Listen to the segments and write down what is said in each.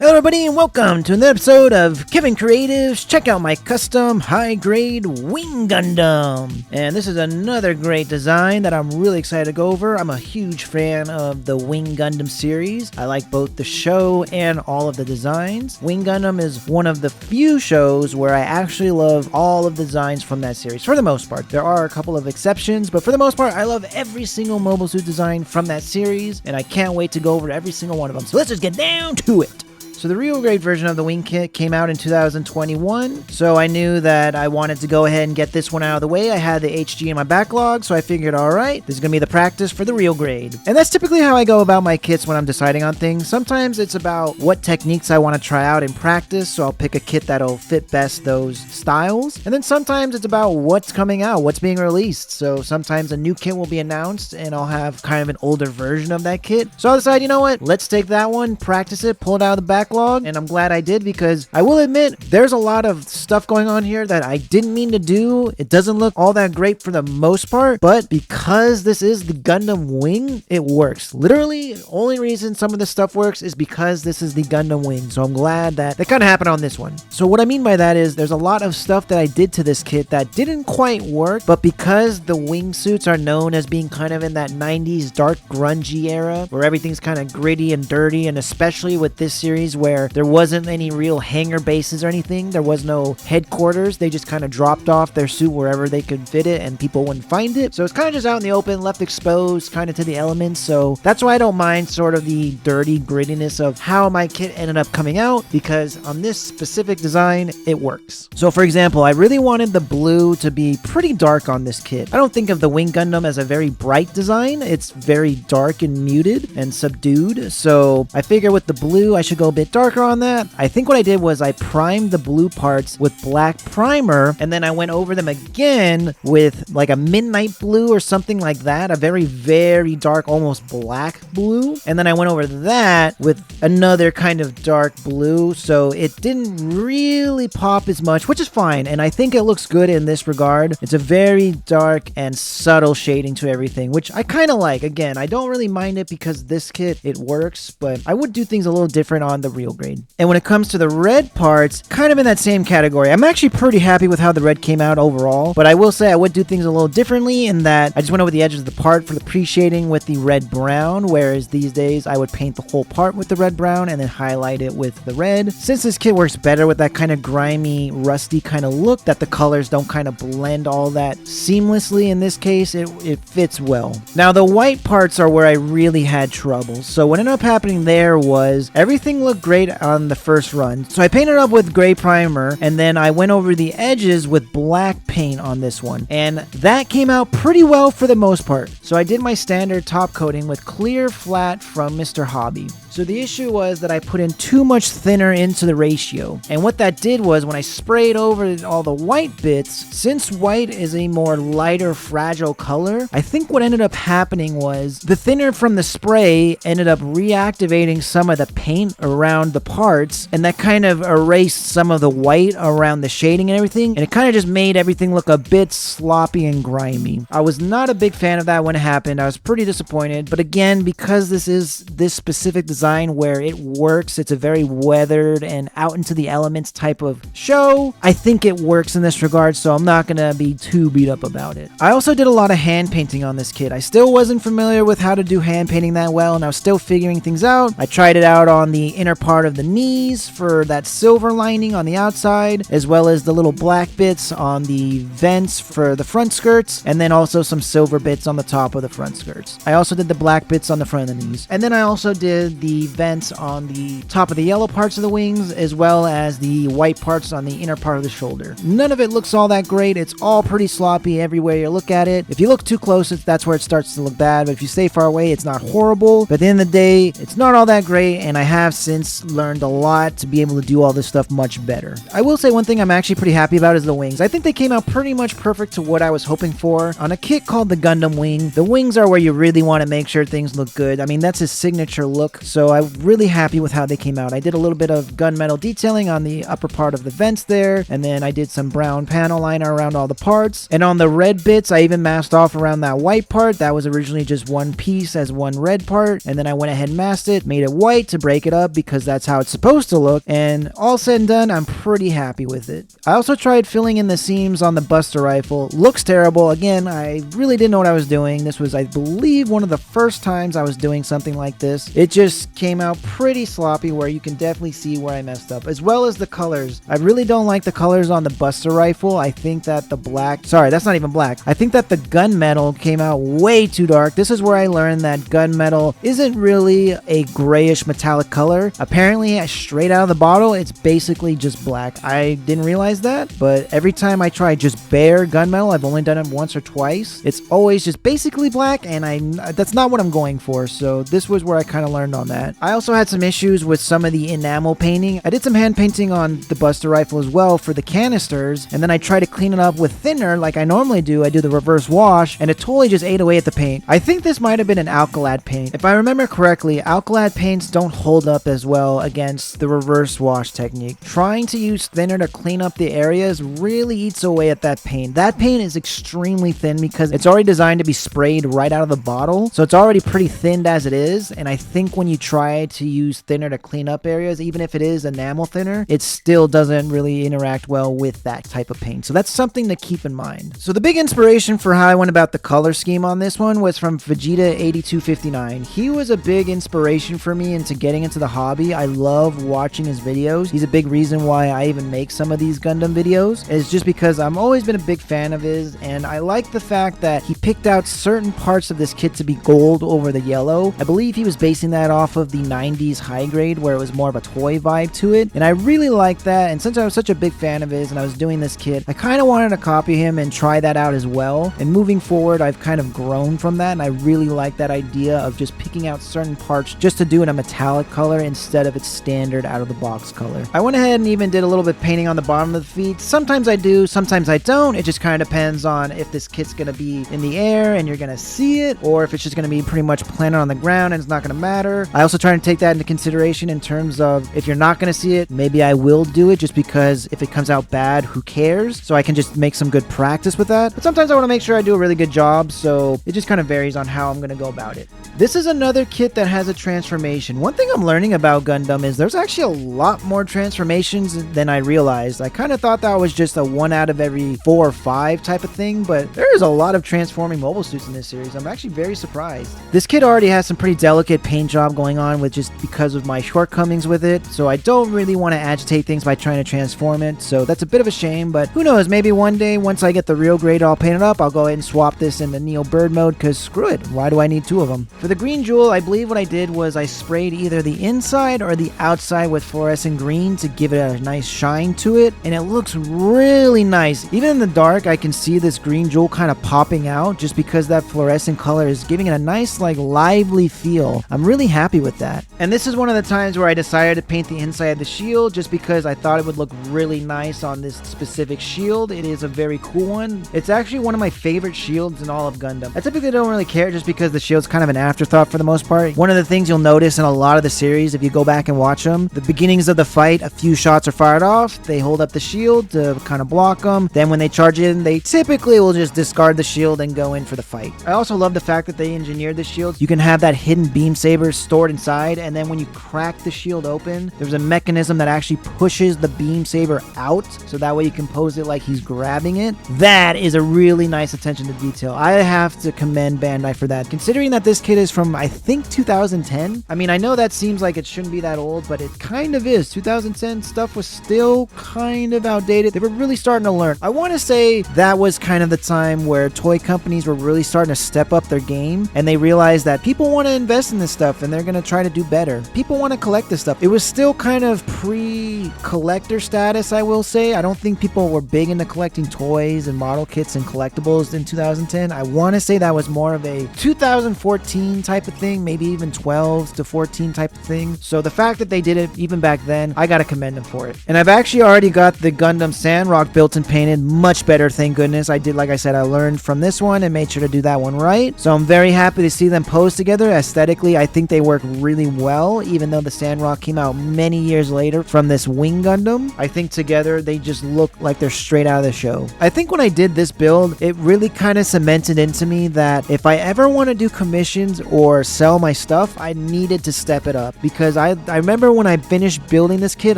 Hello everybody and welcome to another episode of Kevin Creatives. Check out my custom high-grade Wing Gundam. And this is another great design that I'm really excited to go over. I'm a huge fan of the Wing Gundam series. I like both the show and all of the designs. Wing Gundam is one of the few shows where I actually love all of the designs from that series, for the most part. There are a couple of exceptions, but for the most part, I love every single mobile suit design from that series, and I can't wait to go over every single one of them. So let's just get down to it. So the real grade version of the wing kit came out in 2021, so I knew that I wanted to go ahead and get this one out of the way. I had the HG in my backlog, so I figured, alright, this is going to be the practice for the real grade. And that's typically how I go about my kits when I'm deciding on things. Sometimes it's about what techniques I want to try out in practice, so I'll pick a kit that'll fit best those styles. And then sometimes it's about what's coming out, what's being released. So sometimes a new kit will be announced, and I'll have kind of an older version of that kit. So I'll decide, you know what, let's take that one, practice it, pull it out of the backlog. And I'm glad I did, because I will admit there's a lot of stuff going on here that I didn't mean to do. It doesn't look all that great for the most part, but because this is the Gundam Wing, it works. Literally, the only reason some of this stuff works is because this is the Gundam Wing. So I'm glad that kind of happened on this one. So what I mean by that is there's a lot of stuff that I did to this kit that didn't quite work, but because the wingsuits are known as being kind of in that 90s dark grungy era where everything's kind of gritty and dirty, and especially with this series where there wasn't any real hangar bases or anything, there was no headquarters, they just kind of dropped off their suit wherever they could fit it and people wouldn't find it. So it's kind of just out in the open, left exposed kind of to the elements. So that's why I don't mind sort of the dirty grittiness of how my kit ended up coming out, because on this specific design, it works. So for example, I really wanted the blue to be pretty dark on this kit. I don't think of the Wing Gundam as a very bright design. It's very dark and muted and subdued. So I figure with the blue, I should go a bit darker on that. I think what I did was I primed the blue parts with black primer, and then I went over them again with like a midnight blue or something like that, a very, very dark, almost black blue. And then I went over that with another kind of dark blue, so it didn't really pop as much, which is fine, and I think it looks good in this regard. It's a very dark and subtle shading to everything, which I kind of like. Again, I don't really mind it because this kit, it works, but I would do things a little different on the real grade. And when it comes to the red parts, kind of in that same category. I'm actually pretty happy with how the red came out overall, but I will say I would do things a little differently in that I just went over the edges of the part for the pre-shading with the red brown, whereas these days I would paint the whole part with the red brown and then highlight it with the red. Since this kit works better with that kind of grimy, rusty kind of look, that the colors don't kind of blend all that seamlessly in this case, it fits well. Now the white parts are where I really had trouble. So what ended up happening there was everything looked great on the first run. So I painted up with gray primer, and then I went over the edges with black paint on this one. And that came out pretty well for the most part. So I did my standard top coating with clear flat from Mr. Hobby. So the issue was that I put in too much thinner into the ratio. And what that did was when I sprayed over all the white bits, since white is a more lighter, fragile color, I think what ended up happening was the thinner from the spray ended up reactivating some of the paint around the parts, and that kind of erased some of the white around the shading and everything, and it kind of just made everything look a bit sloppy and grimy. I was not a big fan of that when it happened. I was pretty disappointed, but again, because this is this specific design where it works, it's a very weathered and out into the elements type of show, I think it works in this regard, so I'm not gonna be too beat up about it. I also did a lot of hand painting on this kit. I still wasn't familiar with how to do hand painting that well, and I was still figuring things out. I tried it out on the inner part of the knees for that silver lining on the outside, as well as the little black bits on the vents for the front skirts, and then also some silver bits on the top of the front skirts. I also did the black bits on the front of the knees, and then I also did the vents on the top of the yellow parts of the wings, as well as the white parts on the inner part of the shoulder. None of it looks all that great. It's all pretty sloppy everywhere you look at it. If you look too close, that's where it starts to look bad, but if you stay far away, it's not horrible. But at the end of the day, it's not all that great, and I have since learned a lot to be able to do all this stuff much better. I will say one thing I'm actually pretty happy about is the wings. I think they came out pretty much perfect to what I was hoping for. On a kit called the Gundam Wing, the wings are where you really want to make sure things look good. I mean, that's his signature look, so So I'm really happy with how they came out. I did a little bit of gunmetal detailing on the upper part of the vents there, and then I did some brown panel liner around all the parts. And on the red bits, I even masked off around that white part. That was originally just one piece as one red part, and then I went ahead and masked it, made it white to break it up because that's how it's supposed to look. And all said and done, I'm pretty happy with it. I also tried filling in the seams on the Buster rifle. Looks terrible. Again, I really didn't know what I was doing. This was, I believe, one of the first times I was doing something like this. It just came out pretty sloppy, where you can definitely see where I messed up, as well as the colors. I really don't like the colors on the Buster rifle. I think that the black, sorry, that's not even black. I think that the gunmetal came out way too dark. This is where I learned that gunmetal isn't really a grayish metallic color. Apparently, straight out of the bottle, it's basically just black. I didn't realize that, but every time I try just bare gunmetal, I've only done it once or twice, it's always just basically black, and that's not what I'm going for. So this was where I kind of learned on that. I also had some issues with some of the enamel painting. I did some hand painting on the Buster rifle as well for the canisters, and then I tried to clean it up with thinner like I normally do. I do the reverse wash, and it totally just ate away at the paint. I think this might have been an alkylate paint. If I remember correctly, alkylate paints don't hold up as well against the reverse wash technique. Trying to use thinner to clean up the areas really eats away at that paint. That paint is extremely thin because it's already designed to be sprayed right out of the bottle, so it's already pretty thinned as it is. And I think when you try to use thinner to clean up areas, even if it is enamel thinner, it still doesn't really interact well with that type of paint. So that's something to keep in mind. So the big inspiration for how I went about the color scheme on this one was from Vegeta8259. He was a big inspiration for me into getting into the hobby. I love watching his videos. He's a big reason why I even make some of these Gundam videos. It's just because I've always been a big fan of his, and I like the fact that he picked out certain parts of this kit to be gold over the yellow. I believe he was basing that off of the 90s high grade, where it was more of a toy vibe to it, and I really like that. And since I was such a big fan of his and I was doing this kit, I kind of wanted to copy him and try that out as well. And moving forward, I've kind of grown from that, and I really like that idea of just picking out certain parts just to do in a metallic color instead of its standard out of the box color. I went ahead and even did a little bit painting on the bottom of the feet. Sometimes I do, sometimes I don't. It just kind of depends on if this kit's going to be in the air and you're going to see it, or if it's just going to be pretty much planted on the ground and it's not going to matter. I also try to take that into consideration in terms of if you're not going to see it, maybe I will do it, just because if it comes out bad, who cares? So I can just make some good practice with that. But sometimes I want to make sure I do a really good job, so it just kind of varies on how I'm going to go about it. This is another kit that has a transformation. One thing I'm learning about Gundam is there's actually a lot more transformations than I realized. I kind of thought that was just a 1 out of every 4 or 5 type of thing, but there is a lot of transforming mobile suits in this series. I'm actually very surprised. This kit already has some pretty delicate paint job going on with just because of my shortcomings with it, so I don't really want to agitate things by trying to transform it, so that's a bit of a shame. But who knows, maybe one day once I get the real grade all painted up, I'll go ahead and swap this into Neo Bird mode, because screw it, why do I need 2 of them? For the green jewel, I believe what I did was I sprayed either the inside or the outside with fluorescent green to give it a nice shine to it, and it looks really nice. Even in the dark, I can see this green jewel kind of popping out just because that fluorescent color is giving it a nice, like, lively feel. I'm really happy with that. And this is one of the times where I decided to paint the inside of the shield just because I thought it would look really nice on this specific shield. It is a very cool one. It's actually one of my favorite shields in all of Gundam. I typically don't really care just because the shield's kind of an afterthought for the most part. One of the things you'll notice in a lot of the series, if you go back and watch them, the beginnings of the fight, a few shots are fired off, they hold up the shield to kind of block them. Then when they charge in, they typically will just discard the shield and go in for the fight. I also love the fact that they engineered the shield. You can have that hidden beam saber stored inside, and then when you crack the shield open, there's a mechanism that actually pushes the beam saber out, so that way you can pose it like he's grabbing it. That is a really nice attention to detail. I have to commend Bandai for that, considering that this kit is from, I think, 2010. I mean, I know that seems like it shouldn't be that old, but it kind of is. 2010 stuff was still kind of outdated. They were really starting to learn. I want to say that was kind of the time where toy companies were really starting to step up their game, and they realized that people want to invest in this stuff and they're going to try to do better. People want to collect this stuff. It was still kind of pre-collector status, I will say. I don't think people were big into collecting toys and model kits and collectibles in 2010. I want to say that was more of a 2014 type of thing, maybe even 12 to 14 type of thing. So the fact that they did it even back then, I gotta commend them for it. And I've actually already got the Gundam Sandrock built and painted. Much better, thank goodness. I did, like I said, I learned from this one and made sure to do that one right. So I'm very happy to see them pose together. Aesthetically, I think they work really well, even though the Sandrock came out many years later from this Wing Gundam. I think together they just look like they're straight out of the show. I think when I did this build, it really kind of cemented into me that if I ever want to do commissions or sell my stuff, I needed to step it up, because I remember when I finished building this kit,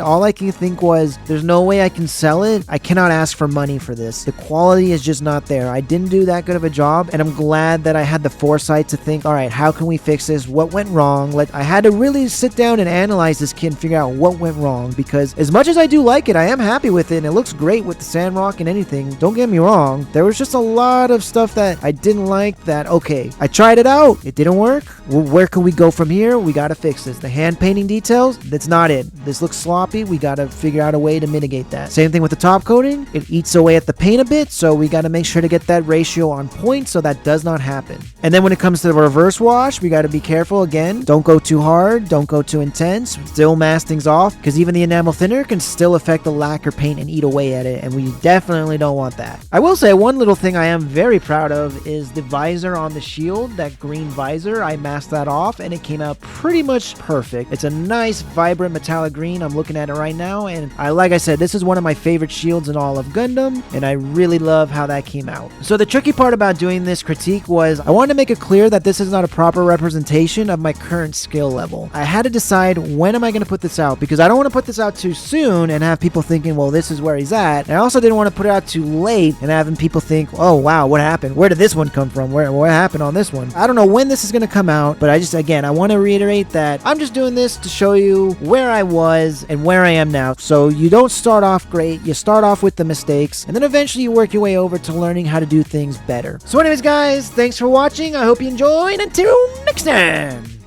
all I could think was, there's no way I can sell it. I cannot ask for money for this. The quality is just not there. I didn't do that good of a job, and I'm glad that I had the foresight to think, all right, how can we fix this? What went wrong? Like, I had to really sit down and analyze this kit and figure out what went wrong, because as much as I do like it, I am happy with it, and it looks great with the Sandrock and anything. Don't get me wrong. There was just a lot of stuff that I didn't like that, okay, I tried it out. It didn't work. Well, where can we go from here? We got to fix this. The hand painting details, that's not it. This looks sloppy. We got to figure out a way to mitigate that. Same thing with the top coating. It eats away at the paint a bit, so we got to make sure to get that ratio on point so that does not happen. And then when it comes to the reverse wash, we got to be careful again. Don't go too hard. Don't go too intense. Still mask things off, because even the enamel thinner can still affect the lacquer paint and eat away at it, and we definitely don't want that. I will say one little thing I am very proud of is the visor on the shield, that green visor. I masked that off and it came out pretty much perfect. It's a nice vibrant metallic green. I'm looking at it right now, and like I said, this is one of my favorite shields in all of Gundam, and I really love how that came out. So the tricky part about doing this critique was I wanted to make it clear that this is not a proper representation of my current skill level. I had to decide, when am I going to put this out, because I don't want to put this out too soon and have people thinking, well, this is where he's at. And I also didn't want to put it out too late and having people think, oh wow, what happened? Where did this one come from? What happened on this one? I don't know when this is going to come out, but I want to reiterate that I'm just doing this to show you where I was and where I am now. So you don't start off great, you start off with the mistakes, and then eventually you work your way over to learning how to do things better. So anyways guys, thanks for watching. I hope you enjoyed. Until next time.